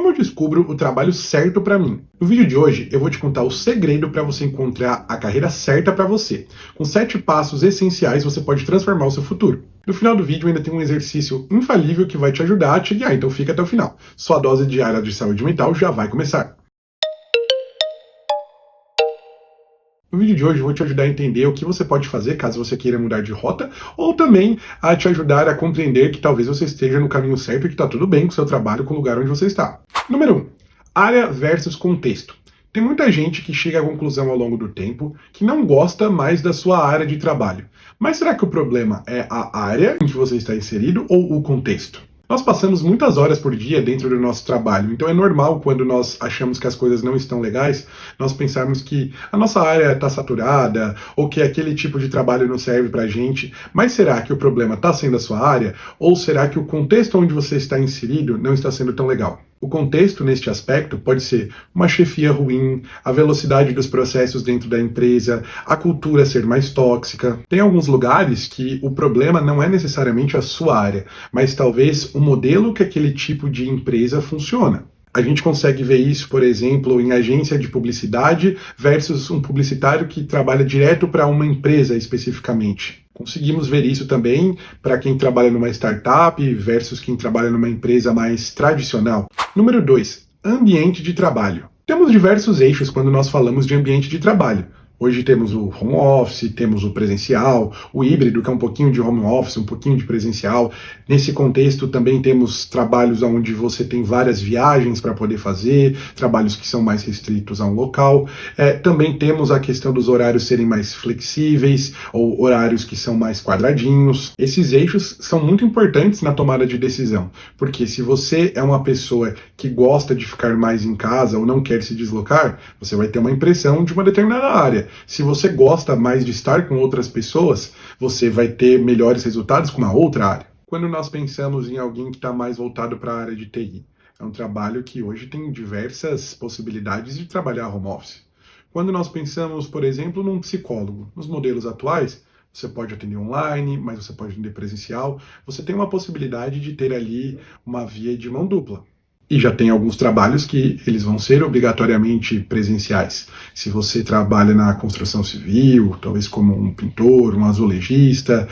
Como eu descubro o trabalho certo para mim? No vídeo de hoje eu vou te contar o segredo para você encontrar a carreira certa para você. Com 7 passos essenciais você pode transformar o seu futuro. No final do vídeo ainda tem um exercício infalível que vai te ajudar a te guiar, então fica até o final. Sua dose diária de saúde mental já vai começar. No vídeo de hoje eu vou te ajudar a entender o que você pode fazer caso você queira mudar de rota, ou também a te ajudar a compreender que talvez você esteja no caminho certo e que está tudo bem com o seu trabalho, com o lugar onde você está. Número 1. Área versus contexto. Tem muita gente que chega à conclusão ao longo do tempo que não gosta mais da sua área de trabalho. Mas será que o problema é a área em que você está inserido ou o contexto? Nós passamos muitas horas por dia dentro do nosso trabalho, então é normal quando nós achamos que as coisas não estão legais, nós pensarmos que a nossa área está saturada ou que aquele tipo de trabalho não serve para a gente. Mas será que o problema está sendo a sua área ou será que o contexto onde você está inserido não está sendo tão legal? O contexto neste aspecto pode ser uma chefia ruim, a velocidade dos processos dentro da empresa, a cultura ser mais tóxica. Tem alguns lugares que o problema não é necessariamente a sua área, mas talvez o modelo que aquele tipo de empresa funciona. A gente consegue ver isso, por exemplo, em agência de publicidade versus um publicitário que trabalha direto para uma empresa especificamente. Conseguimos ver isso também para quem trabalha numa startup versus quem trabalha numa empresa mais tradicional. Número 2. Ambiente de trabalho. Temos diversos eixos quando nós falamos de ambiente de trabalho. Hoje temos o home office, temos o presencial, o híbrido, que é um pouquinho de home office, um pouquinho de presencial. Nesse contexto também temos trabalhos onde você tem várias viagens para poder fazer, trabalhos que são mais restritos a um local. Também temos a questão dos horários serem mais flexíveis, ou horários que são mais quadradinhos. Esses eixos são muito importantes na tomada de decisão, porque se você é uma pessoa que gosta de ficar mais em casa ou não quer se deslocar, você vai ter uma impressão de uma determinada área. Se você gosta mais de estar com outras pessoas, você vai ter melhores resultados com uma outra área. Quando nós pensamos em alguém que está mais voltado para a área de TI, é um trabalho que hoje tem diversas possibilidades de trabalhar home office. Quando nós pensamos, por exemplo, num psicólogo, nos modelos atuais, você pode atender online, mas você pode atender presencial, você tem uma possibilidade de ter ali uma via de mão dupla. E já tem alguns trabalhos que eles vão ser obrigatoriamente presenciais. Se você trabalha na construção civil, talvez como um pintor, um azulejista,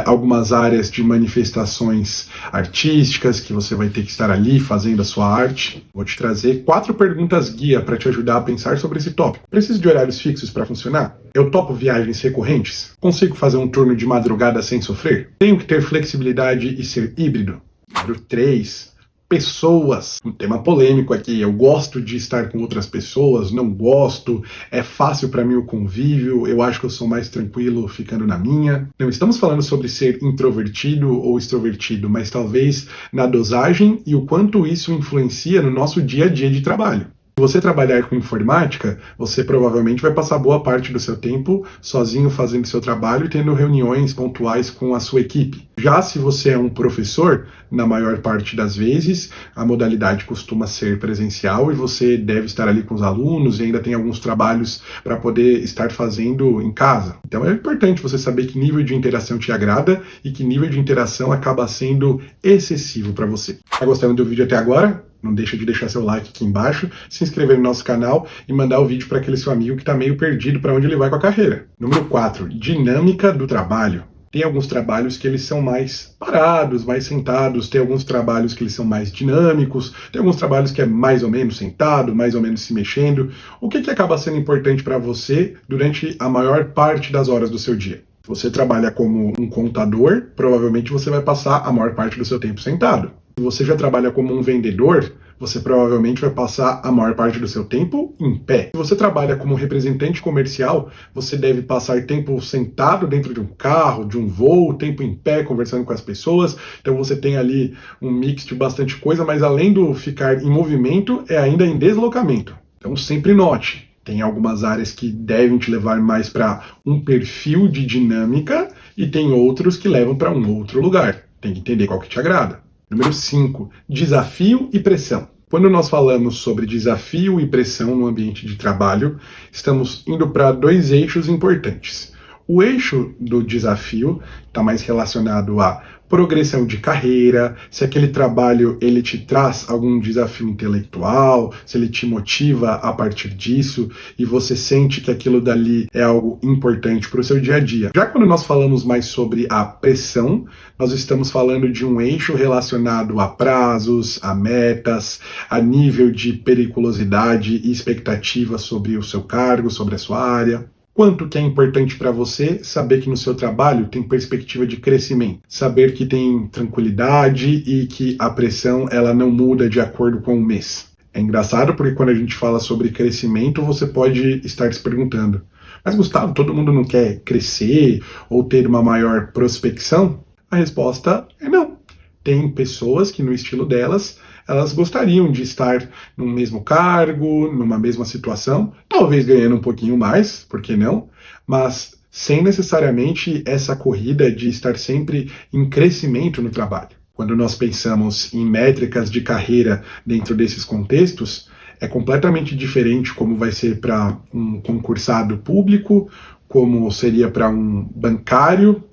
algumas áreas de manifestações artísticas que você vai ter que estar ali fazendo a sua arte. Vou te trazer 4 perguntas guia para te ajudar a pensar sobre esse tópico. Preciso de horários fixos para funcionar? Eu topo viagens recorrentes? Consigo fazer um turno de madrugada sem sofrer? Tenho que ter flexibilidade e ser híbrido? Número 3. Pessoas, um tema polêmico aqui. Eu gosto de estar com outras pessoas, não gosto, é fácil para mim o convívio, eu acho que eu sou mais tranquilo ficando na minha. Não estamos falando sobre ser introvertido ou extrovertido, mas talvez na dosagem e o quanto isso influencia no nosso dia a dia de trabalho. Se você trabalhar com informática, você provavelmente vai passar boa parte do seu tempo sozinho fazendo seu trabalho e tendo reuniões pontuais com a sua equipe. Já se você é um professor, na maior parte das vezes, a modalidade costuma ser presencial e você deve estar ali com os alunos e ainda tem alguns trabalhos para poder estar fazendo em casa. Então é importante você saber que nível de interação te agrada e que nível de interação acaba sendo excessivo para você. Tá gostando do vídeo até agora? Não deixa de deixar seu like aqui embaixo, se inscrever no nosso canal e mandar o vídeo para aquele seu amigo que está meio perdido para onde ele vai com a carreira. Número 4. Dinâmica do trabalho. Tem alguns trabalhos que eles são mais parados, mais sentados, tem alguns trabalhos que eles são mais dinâmicos, tem alguns trabalhos que é mais ou menos sentado, mais ou menos se mexendo. O que acaba sendo importante para você durante a maior parte das horas do seu dia? Se você trabalha como um contador, provavelmente você vai passar a maior parte do seu tempo sentado. Se você já trabalha como um vendedor, você provavelmente vai passar a maior parte do seu tempo em pé. Se você trabalha como representante comercial, você deve passar tempo sentado dentro de um carro, de um voo, tempo em pé, conversando com as pessoas. Então você tem ali um mix de bastante coisa, mas além do ficar em movimento, é ainda em deslocamento. Então sempre note, tem algumas áreas que devem te levar mais para um perfil de dinâmica e tem outros que levam para um outro lugar. Tem que entender qual que te agrada. Número 5. Desafio e pressão. Quando nós falamos sobre desafio e pressão no ambiente de trabalho, estamos indo para 2 eixos importantes. O eixo do desafio está mais relacionado a progressão de carreira, se aquele trabalho ele te traz algum desafio intelectual, se ele te motiva a partir disso e você sente que aquilo dali é algo importante para o seu dia a dia. Já quando nós falamos mais sobre a pressão, nós estamos falando de um eixo relacionado a prazos, a metas, a nível de periculosidade e expectativa sobre o seu cargo, sobre a sua área. Quanto que é importante para você saber que no seu trabalho tem perspectiva de crescimento, saber que tem tranquilidade e que a pressão ela não muda de acordo com o mês. É engraçado porque quando a gente fala sobre crescimento, você pode estar se perguntando, mas Gustavo, todo mundo não quer crescer ou ter uma maior prospecção? A resposta é não. Tem pessoas que no estilo delas, elas gostariam de estar no mesmo cargo, numa mesma situação, talvez ganhando um pouquinho mais, por que não? Mas sem necessariamente essa corrida de estar sempre em crescimento no trabalho. Quando nós pensamos em métricas de carreira dentro desses contextos, é completamente diferente como vai ser para um concursado público, como seria para um bancário,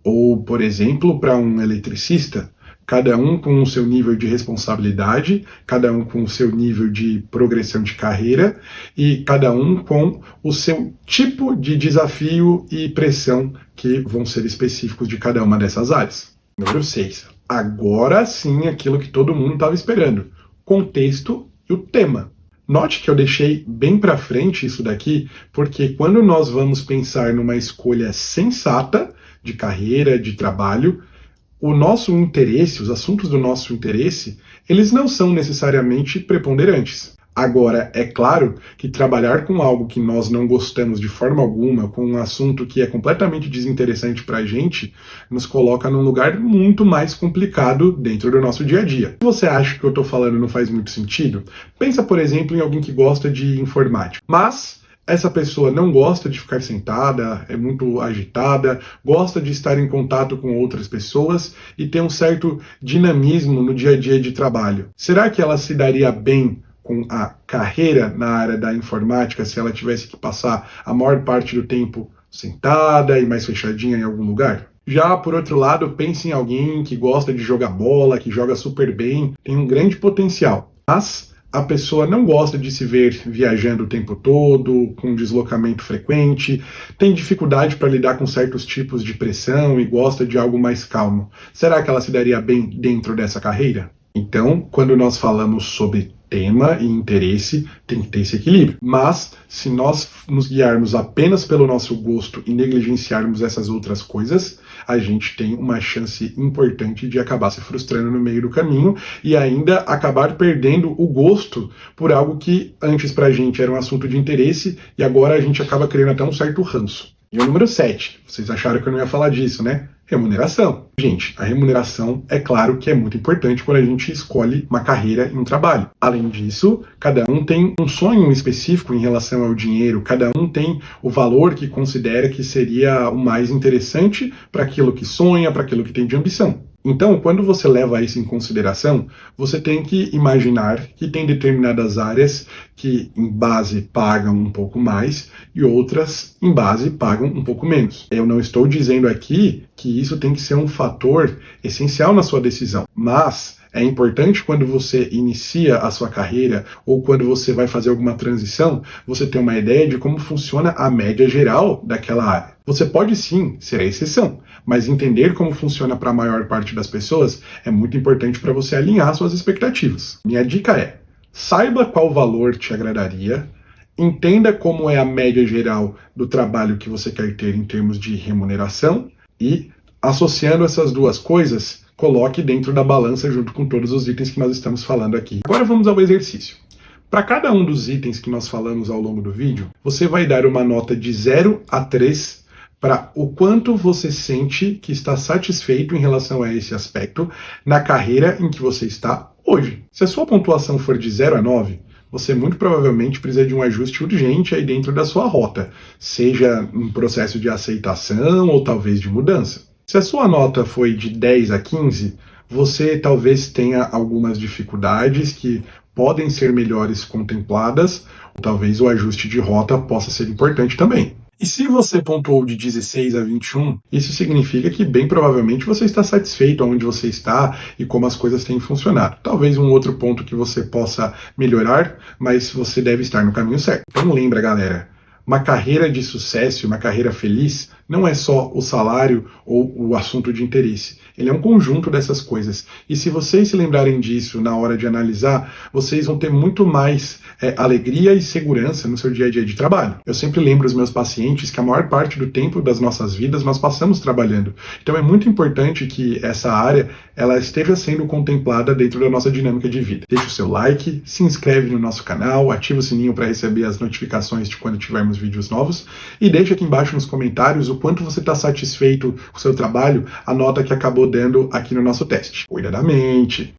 ou, por exemplo, para um eletricista. Cada um com o seu nível de responsabilidade, cada um com o seu nível de progressão de carreira e cada um com o seu tipo de desafio e pressão que vão ser específicos de cada uma dessas áreas. Número 6. Agora sim aquilo que todo mundo estava esperando. Contexto e o tema. Note que eu deixei bem para frente isso daqui, porque quando nós vamos pensar numa escolha sensata de carreira, de trabalho, o nosso interesse, os assuntos do nosso interesse, eles não são necessariamente preponderantes. Agora, é claro que trabalhar com algo que nós não gostamos de forma alguma, com um assunto que é completamente desinteressante para a gente, nos coloca num lugar muito mais complicado dentro do nosso dia a dia. Se você acha que o que eu estou falando não faz muito sentido, pensa, por exemplo, em alguém que gosta de informática, mas essa pessoa não gosta de ficar sentada, é muito agitada, gosta de estar em contato com outras pessoas e tem um certo dinamismo no dia a dia de trabalho. Será que ela se daria bem com a carreira na área da informática se ela tivesse que passar a maior parte do tempo sentada e mais fechadinha em algum lugar? Já, por outro lado, pense em alguém que gosta de jogar bola, que joga super bem, tem um grande potencial, mas a pessoa não gosta de se ver viajando o tempo todo, com deslocamento frequente, tem dificuldade para lidar com certos tipos de pressão e gosta de algo mais calmo. Será que ela se daria bem dentro dessa carreira? Então, quando nós falamos sobre tema e interesse, tem que ter esse equilíbrio. Mas, se nós nos guiarmos apenas pelo nosso gosto e negligenciarmos essas outras coisas, a gente tem uma chance importante de acabar se frustrando no meio do caminho e ainda acabar perdendo o gosto por algo que antes pra gente era um assunto de interesse e agora a gente acaba criando até um certo ranço. E o número 7, vocês acharam que eu não ia falar disso, né? Remuneração. Gente, a remuneração é claro que é muito importante quando a gente escolhe uma carreira em um trabalho. Além disso, cada um tem um sonho específico em relação ao dinheiro, cada um tem o valor que considera que seria o mais interessante para aquilo que sonha, para aquilo que tem de ambição. Então, quando você leva isso em consideração, você tem que imaginar que tem determinadas áreas que, em base, pagam um pouco mais e outras, em base, pagam um pouco menos. Eu não estou dizendo aqui que isso tem que ser um fator essencial na sua decisão, mas é importante quando você inicia a sua carreira ou quando você vai fazer alguma transição, você ter uma ideia de como funciona a média geral daquela área. Você pode sim ser a exceção, mas entender como funciona para a maior parte das pessoas é muito importante para você alinhar suas expectativas. Minha dica é: saiba qual valor te agradaria, entenda como é a média geral do trabalho que você quer ter em termos de remuneração e, associando essas duas coisas, coloque dentro da balança junto com todos os itens que nós estamos falando aqui. Agora vamos ao exercício. Para cada um dos itens que nós falamos ao longo do vídeo, você vai dar uma nota de 0 a 3 para o quanto você sente que está satisfeito em relação a esse aspecto na carreira em que você está hoje. Se a sua pontuação for de 0 a 9, você muito provavelmente precisa de um ajuste urgente aí dentro da sua rota, seja um processo de aceitação ou talvez de mudança. Se a sua nota foi de 10 a 15, você talvez tenha algumas dificuldades que podem ser melhores contempladas, ou talvez o ajuste de rota possa ser importante também. E se você pontuou de 16 a 21, isso significa que bem provavelmente você está satisfeito onde você está e como as coisas têm funcionado. Talvez um outro ponto que você possa melhorar, mas você deve estar no caminho certo. Então lembra, galera, uma carreira de sucesso, uma carreira feliz, não é só o salário ou o assunto de interesse. Ele é um conjunto dessas coisas. E se vocês se lembrarem disso na hora de analisar, vocês vão ter muito mais alegria e segurança no seu dia a dia de trabalho. Eu sempre lembro os meus pacientes que a maior parte do tempo das nossas vidas nós passamos trabalhando. Então é muito importante que essa área ela esteja sendo contemplada dentro da nossa dinâmica de vida. Deixa o seu like, se inscreve no nosso canal, ativa o sininho para receber as notificações de quando tivermos vídeos novos e deixa aqui embaixo nos comentários o quanto você está satisfeito com o seu trabalho, a nota que acabou dando aqui no nosso teste. Cuida da mente!